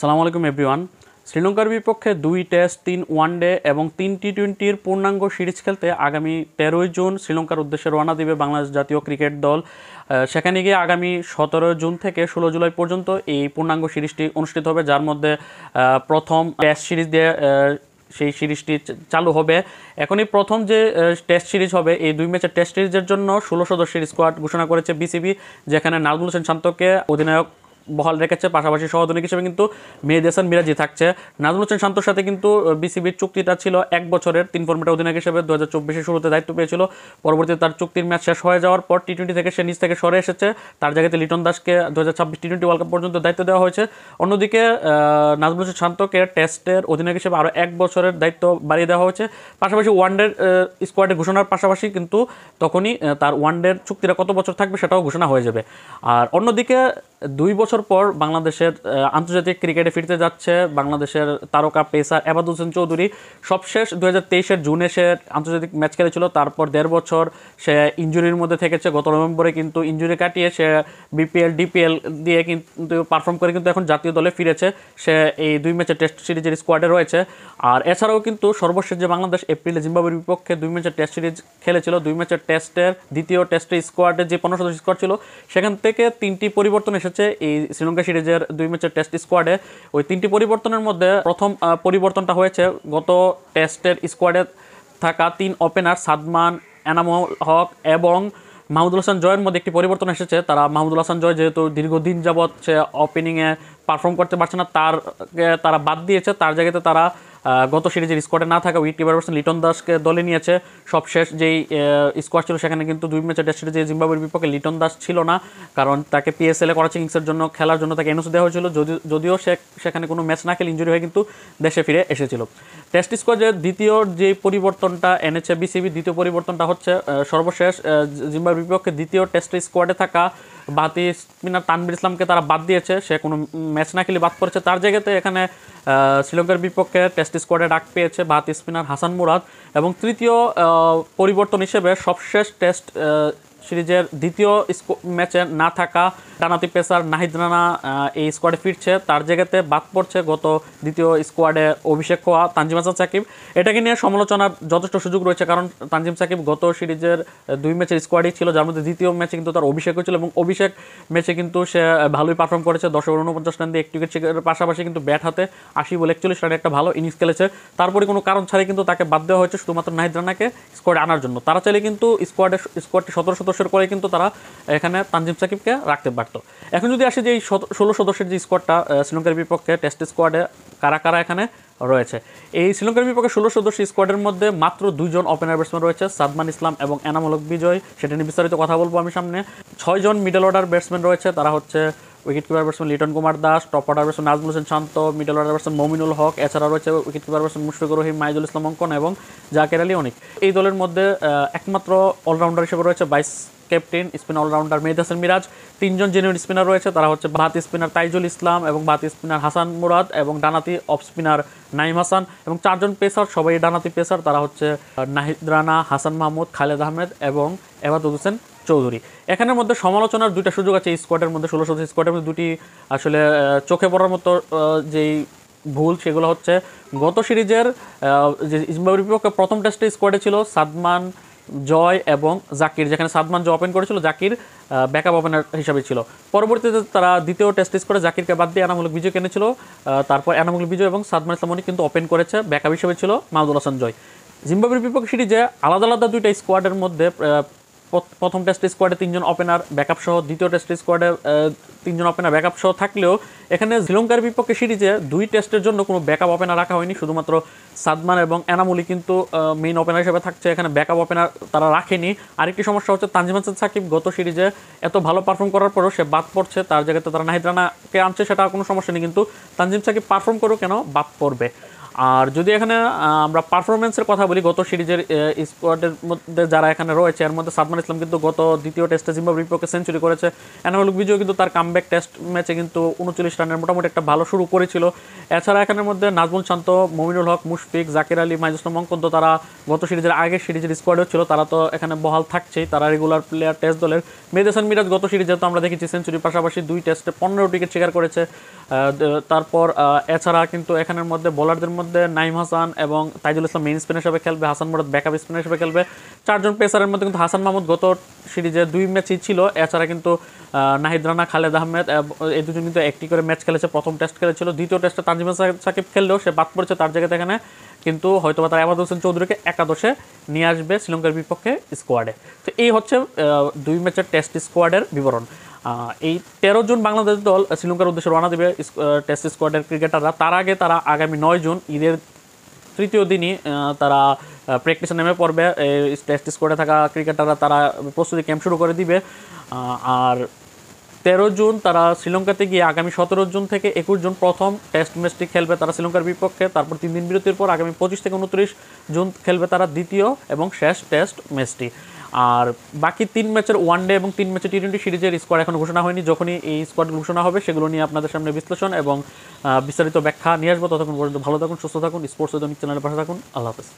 সালামু আলাইকুম এভরিওয়ান। শ্রীলঙ্কার বিপক্ষে 2 টেস্ট, 3 ওয়ানডে এবং 3 টি-20-র পূর্ণাঙ্গ সিরিজ খেলতে আগামী 13ই জুন শ্রীলঙ্কার উদ্দেশ্যে রওনা দিবে বাংলাদেশ জাতীয় ক্রিকেট দল। সেখানে গিয়ে আগামী 17 জুন থেকে 16 জুলাই পর্যন্ত এই পূর্ণাঙ্গ সিরিজটি অনুষ্ঠিত হবে, যার মধ্যে প্রথম টেস্ট সিরিজ দিয়ে সেই সিরিজটি চালু হবে। এখনই প্রথম যে টেস্ট সিরিজ হবে, এই 2 ম্যাচের টেস্ট সিরিজের জন্য 16 সদস্যের স্কোয়াড ঘোষণা করেছে বিসিবি, যেখানে নাজমুল হোসেন শান্তকে অধিনায়ক বহাল রেখেছে, পাশাপাশি সহযোগী হিসেবে কিন্তু মেহেদী হাসান মিরাজী থাকছে। নাজমুল হোসেন শান্তর সাথে কিন্তু বিসিবির চুক্তিটা ছিল 1 বছরের, 3 ফরম্যাটে অধিনায়ক হিসেবে 2024-এর শুরুতে দায়িত্ব পেয়েছিল। পরবর্তীতে তার চুক্তির ম্যাচ শেষ হয়ে যাওয়ার পর টি-20 থেকে সে নিজ থেকে সরে এসেছে। তার জায়গাতে লিটন দাসকে 2026 টি-20 ওয়ার্ল্ড কাপ পর্যন্ত দায়িত্ব দেওয়া হয়েছে। অন্যদিকে নাজমুল হোসেন শান্তকে টেস্টের অধিনায়ক হিসেবে আরও 1 বছরের দায়িত্ব বাড়িয়ে দেওয়া হয়েছে। পাশাপাশি ওয়ানডের স্কোয়াডে ঘোষণার পাশাপাশি কিন্তু তখনই তার ওয়ানডের চুক্তিটা কত বছর থাকবে সেটাও ঘোষণা হয়ে যাবে। আর অন্যদিকে 2 বছর পর বাংলাদেশের আন্তর্জাতিক ক্রিকেটে ফিরতে যাচ্ছে বাংলাদেশের তারকা পেসার এবাদত হোসেন চৌধুরী। সবশেষ 2023-এর জুনে সে আন্তর্জাতিক ম্যাচ খেলেছিল, তারপর 1.5 বছর সে ইনজুরির মধ্যে থেকেছে। গত নভেম্বরে কিন্তু ইনজুরি কাটিয়ে সে বিপিএল ডিপিএল দিয়ে কিন্তু পারফর্ম করে কিন্তু এখন জাতীয় দলে ফিরেছে। সে এই 2 ম্যাচের টেস্ট সিরিজের স্কোয়াডে রয়েছে। আর এছাড়াও কিন্তু সর্বশেষ যে বাংলাদেশ এপ্রিলে জিম্বাবুয়ের বিপক্ষে 2 ম্যাচের টেস্ট সিরিজ খেলেছিল, 2 ম্যাচের টেস্টের দ্বিতীয় টেস্টের স্কোয়াডে যে 15 সদস্য স্কোয়াড ছিল, সেখান থেকে 3টি পরিবর্তন এসেছে এই শ্রীলঙ্কা সিরিজের 2 ম্যাচের টেস্ট স্কোয়াডে। ওই 3টি পরিবর্তনের মধ্যে প্রথম পরিবর্তনটা হয়েছে গত টেস্টের স্কোয়াডে থাকা 3 ওপেনার সাদমান, এনামুল হক এবং মাহমুদুল হাসান জয়ের মধ্যে একটি পরিবর্তন এসেছে। মাহমুদুল হাসান জয় যেহেতু দীর্ঘদিন যাবৎ সে ওপেনিংয়ে পারফর্ম করতে পারছে না, তারা বাদ দিয়েছে। তার জায়গাতে তারা গত সিরিজের স্কোয়াডে না থাকা উইকেট কিপার পারসন লিটন দাসকে দলে নিয়েছে। সবশেষ যেই স্কোয়াড ছিল সেখানে কিন্তু 2 ম্যাচের টেস্ট সিরিজে জিম্বাবুয়ের বিপক্ষে লিটন দাস ছিল না, কারণ তাকে পিএসএল করাচি কিংসের জন্য খেলার জন্য তাকে এনওসি দেওয়া হয়েছিল। যদিও সেখানে কোনো ম্যাচ না খেলে ইনজুরি হয়ে কিন্তু দেশে ফিরে এসেছিল। টেস্ট স্কোয়াডের দ্বিতীয় যে পরিবর্তনটা এনেছে বিসিবি, দ্বিতীয় পরিবর্তনটা হচ্ছে সর্বশেষ জিম্বাবুয়ের বিপক্ষে দ্বিতীয় টেস্ট স্কোয়াডে থাকা বাতি স্পিনার তানভীর ইসলামকে তারা বাদ দিয়েছে। সে কোনো ম্যাচ না খেলে বাদ পড়েছে। তার জায়গাতে এখানে শ্রীলঙ্কার বিপক্ষে টেস্ট স্কোয়াডে ডাক পেয়েছে বাতি স্পিনার হাসান মুরাদ। এবং তৃতীয় পরিবর্তন হিসেবে সবশেষ টেস্ট সিরিজের দ্বিতীয় ম্যাচে না থাকা ডানাতি পেসার নাহিদ রানা এই স্কোয়াডে ফিরছে। তার জায়গাতে বাদ পড়ছে গত দ্বিতীয় স্কোয়াডে অভিষেক হওয়া তানজিম হাসান সাকিব। এটাকে নিয়ে সমালোচনার যথেষ্ট সুযোগ রয়েছে, কারণ তানজিম সাকিব গত সিরিজের 2 ম্যাচের স্কোয়াডই ছিল, যার মধ্যে দ্বিতীয় ম্যাচে কিন্তু তার অভিষেক হয়েছিল এবং অভিষেক ম্যাচে কিন্তু সে ভালোই পারফর্ম করেছে। 10 ওভার 49 রান দিয়ে 1 উইকেট শিকারের পাশাপাশি কিন্তু ব্যাট হাতে 80 বলে 41 রানে একটা ভালো ইনিংস খেলেছে। তারপরে কোনো কারণ ছাড়াই কিন্তু তাকে বাদ দেওয়া হয়েছে শুধুমাত্র নাহিদ রানাকে স্কোয়াডে আনার জন্য। তারা চাইলে কিন্তু স্কোয়াডটি 17 সদস্যের করে কিন্তু তারা এখানে তানজিম সাকিবকে রাখতে পারত। এখন যদি আসে যে এই 16 সদস্যের যে স্কোয়াডটা শ্রীলঙ্কার বিপক্ষে টেস্ট স্কোয়াডে কারা কারা এখানে রয়েছে, এই শ্রীলঙ্কার বিপক্ষে 16 সদস্য স্কোয়াডের মধ্যে মাত্র 2 জন ওপেনার ব্যাটসম্যান রয়েছে, সাদমান ইসলাম এবং এনামুল হক বিজয়। সেটা নিয়ে বিস্তারিত কথা বলবো আমি সামনে। 6 জন মিডল অর্ডার ব্যাটসম্যান রয়েছে, তারা হচ্ছে wicket keeper batsman Liton Kumar Das, top order batsman Najmul Hossain Shanto, middle order batsman Mominul Haque, এছাড়া রয়েছে wicket keeper batsman Mushfiqur Rahim, Maijul Islam Ankon এবং জাকের আলী অনিক। এই দলের মধ্যে একমাত্র অলরাউন্ডার হিসেবে রয়েছে ভাইস ক্যাপ্টেন স্পিন অলরাউন্ডার মেহেদী হাসান মিরাজ। 3 জন জেনুইন স্পিনার রয়েছে, তারা হচ্ছে বাতি স্পিনার তাইজুল ইসলাম এবং বাতি স্পিনার হাসান মুরাদ এবং ডানাতি অফ স্পিনার নাইম হাসান। এবং 4 জন পেসার, সবাই ডানাতি পেসার, তারা হচ্ছে নাহিদ রানা, হাসান মাহমুদ, খালেদ আহমেদ এবং এবাদত হোসেন চৌধুরী। এখানের মধ্যে সমালোচনার 2টা সুযোগ আছে এই স্কোয়াডের মধ্যে। 16 সদস্য স্কোয়াডের মধ্যে 2টি আসলে চোখে পড়ার মতো যেই ভুল, সেগুলো হচ্ছে গত সিরিজের যে জিম্বাবুয়ের বিপক্ষে প্রথম টেস্টে স্কোয়াডে ছিল সাদমান, জয় এবং জাকির, যেখানে সাদমান জয় ওপেন করেছিল, জাকির ব্যাকআপ ওপেনার হিসাবে ছিল। পরবর্তীতে তারা দ্বিতীয় টেস্ট স্কোয়াডে জাকিরকে বাদ দিয়ে এনামুল হক বিজয় কিনেছিল। তারপর এনামুল বিজয় এবং সাদমান ইসলাম অনিক কিন্তু ওপেন করেছে, ব্যাকআপ হিসেবে ছিল মাহমুদুল হাসান জয়। জিম্বাবুয়ের বিপক্ষে সিরিজে আলাদা আলাদা 2টা স্কোয়াডের মধ্যে প্রথম টেস্ট স্কোয়াডে 3 জন ওপেনার ব্যাকআপ সহ, দ্বিতীয় টেস্ট স্কোয়াডে 3 জন ওপেনার ব্যাকআপ সহ থাকলেও এখানে শ্রীলঙ্কার বিপক্ষে সিরিজে 2 টেস্টের জন্য কোনো ব্যাকআপ ওপেনার রাখা হয়নি। শুধুমাত্র সাদমান এবং এনামুলি কিন্তু মেইন ওপেনার হিসেবে থাকছে, এখানে ব্যাকআপ ওপেনার তারা রাখেনি। আরেকটি সমস্যা হচ্ছে তানজিম হাসান সাকিব গত সিরিজে এত ভালো পারফর্ম করার পরও সে বাদ পড়ছে। তার জায়গাতে তারা নাহিদ রানাকে আনছে, সেটা কোনো সমস্যা নেই, কিন্তু তানজিম সাকিব পারফর্ম করেও কেন বাদ পড়বে। আর যদি এখানে আমরা পারফরমেন্সের কথা বলি, গত সিরিজের স্কোয়াডের মধ্যে যারা এখানে রয়েছে এর মধ্যে সাদমান ইসলাম কিন্তু গত দ্বিতীয় টেস্টে জিম্বাবুয়ের বিপক্ষে সেঞ্চুরি করেছে। এনামুল বিজয় কিন্তু তার কামব্যাক টেস্ট ম্যাচে কিন্তু 39 রানের মোটামুটি একটা ভালো শুরু করেছিল। এছাড়া এখানের মধ্যে নাজমুল শান্ত, মমিনুল হক, মুশফিক, জাকির আলী, মাহিদুল ইসলাম অঙ্কন তো তারা গত সিরিজের আগের সিরিজের স্কোয়াডেও ছিল, তারা তো এখানে বহাল থাকছেই, তারা রেগুলার প্লেয়ার টেস্ট দলের। মেহেদী হাসান মিরাজ গত সিরিজে তো আমরা দেখেছি সেঞ্চুরির পাশাপাশি 2 টেস্টে 15 উইকেট শিকার করেছে। তারপর এছাড়া কিন্তু এখানের মধ্যে বোলারদের মধ্যে নাইম হাসান এবং তাইজুল ইসলাম মেইন স্পিনার হিসেবে খেলবে, হাসান মুরাদ ব্যাকআপ স্পিনার হিসেবে খেলবে। 4 জন পেসারের মধ্যে কিন্তু হাসান মাহমুদ গত সিরিজে 2 ম্যাচই ছিল। এছাড়া কিন্তু নাহিদ রানা, খালেদ আহমেদ এই দুজন কিন্তু একটি করে ম্যাচ খেলেছে, প্রথম টেস্ট খেলেছিল। দ্বিতীয় টেস্টে তানজিম সাকিব খেললেও সে বাদ পড়েছে, তার জায়গাতে এখানে কিন্তু হয়তো তারা এমাদ হোসেন চৌধুরীকে একাদশে নিয়ে আসবে শ্রীলঙ্কার বিপক্ষে স্কোয়াডে। তো এই হচ্ছে 2 ম্যাচের টেস্ট স্কোয়াডের বিবরণ। এই 13 জুন বাংলাদেশ দল শ্রীলঙ্কার উদ্দেশ্যে রওনা দেবে টেস্ট স্কোয়াডের ক্রিকেটাররা। তার আগে তারা আগামী 9 জুন ঈদের তৃতীয় দিনই তারা প্র্যাকটিসে নেমে পড়বে। টেস্ট স্কোয়াডে থাকা ক্রিকেটাররা তারা প্রস্তুতি ক্যাম্প শুরু করে দিবে। আর 13 জুন তারা শ্রীলঙ্কাতে গিয়ে আগামী 17 জুন থেকে 21 জুন প্রথম টেস্ট ম্যাচটি খেলবে তারা শ্রীলঙ্কার বিপক্ষে। তারপর 3 দিন বিরতির পর আগামী 25 থেকে 29 জুন খেলবে তারা দ্বিতীয় এবং শেষ টেস্ট ম্যাচটি। আর বাকি 3 ম্যাচের ওয়ানডে এবং 3 ম্যাচের টি-20 সিরিজের স্কোয়াড এখন ঘোষণা হয়নি। যখনই এই স্কোয়াড ঘোষণা হবে সেগুলো নিয়ে আপনাদের সামনে বিশ্লেষণ এবং বিস্তারিত ব্যাখ্যা নিয়ে আসবো। ততক্ষণ পর্যন্ত ভালো থাকুন, সুস্থ থাকুন, স্পোর্টস উইথ চ্যানেলের পাশে থাকুন। আল্লাহ হাফেজ।